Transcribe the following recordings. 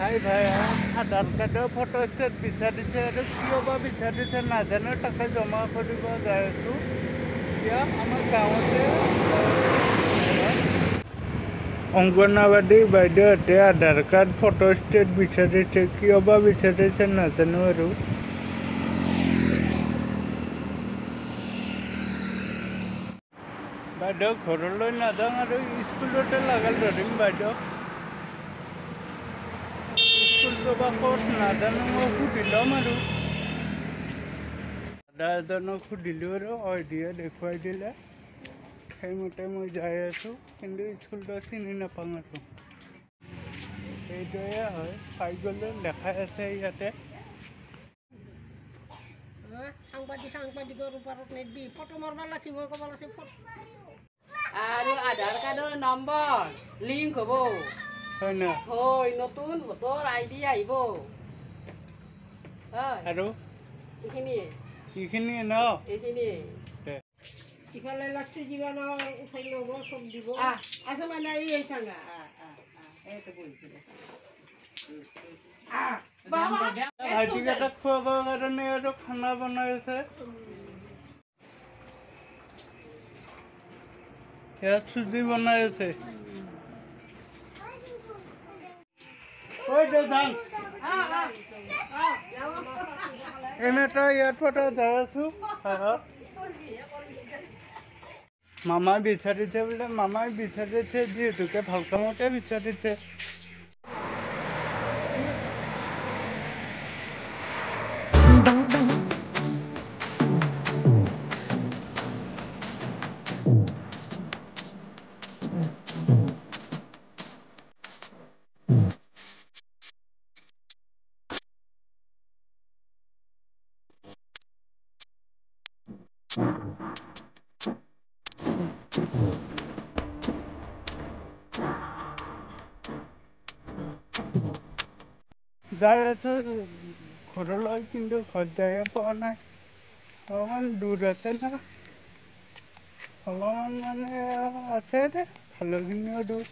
হাই ভাই আধাৰ কাৰ্ডৰ photo state বিচাৰিছে আৰু কিয় বা বিচাৰিছে নাজানো তাকে জমা কৰিব যাই আছোঁ এতিয়া আমাৰ গাঁৱতে অংগনবাদী বাইদেউহঁতে আধাৰ কাৰ্ড ফটো ষ্টেট বিচাৰিছে কিয় বা বিচাৰিছে নাজানো আৰু বাইদেউ ঘৰলৈ নাযাওঁ আৰু স্কুলতে লাগাল ধৰিম বাইদেউ স্কুলটো বা ক'ত নাজানো মই সুধি ল'ম আৰু দাদা এজনক সুধিলোঁ আৰু দিয়ে দেখুৱাই দিলে সেইমতে মই যাই আছোঁ কিন্তু স্কুলটো চিনি নাপাওঁ আৰু সেইটোৱে হয় পাই গ'লে দেখাই আছে ইয়াতে সাংবাদিকৰ ওপৰত নেদবি ফটো মাৰিব লাগছি মই ক'ব লাগছি আৰু আধাৰ কাৰ্ডৰ নম্বৰ লিংক হ'ব হয় না হয় নতুন ভোটৰ ID আহিব আৰু এইখিনিয়ে ন এইখিনিয়ে ইফালে লাগছি যিমান উঠাই ল'ব চব দিব আছে মানে এই চাঙ্গা এইটো বহিছিলে ভাইটিকেইটাক খুৱাবৰ কাৰণে আৰু খানা বনাই আছে সেয়া চুজি বনাই আছে এনেটা ইয়াৰ পৰা যাই আছোঁ মামাই বিচাৰিছে বোলে মামাই বিচাৰিছে যিহেতুকে ভাল কামতে বিচাৰিছে যাই আছোঁ ঘৰলৈ কিন্তু ঘৰত যাই পোৱা নাই অলপমান দূৰ আছে না অলপমান মানে আছে দে ভালেখিনিও দূৰ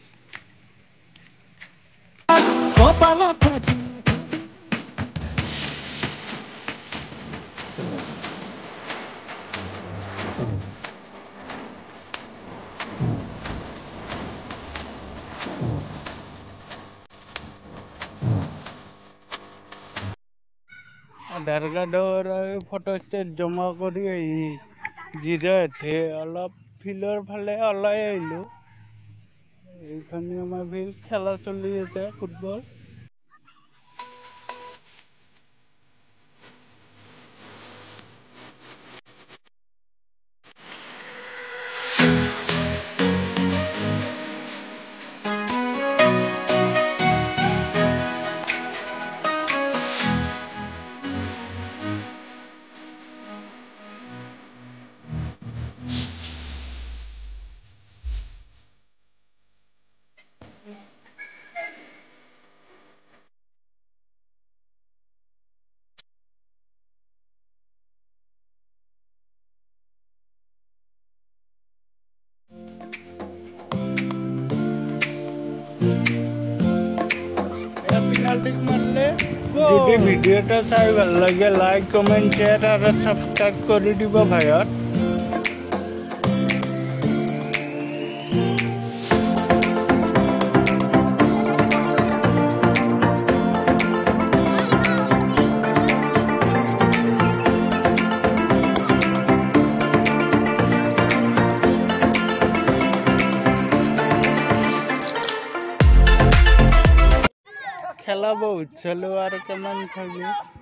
আধাৰ কাৰ্ডৰ ফটো ষ্টেট জমা কৰি আহি জিৰাতে অলপ ফিল্ডৰ ফালে ওলাই আহিলোঁ এইখনি আমাৰ ফিল্ড খেলা চলি আছে ফুটবল যদি ভিডিওটা চাই ভাল লাগে লাইক কমেন্ট শেয়ার আর সাবস্ক্রাইব করে দিব ভাইয়ার খেলা বহুত চলো আর কেমন থাকবে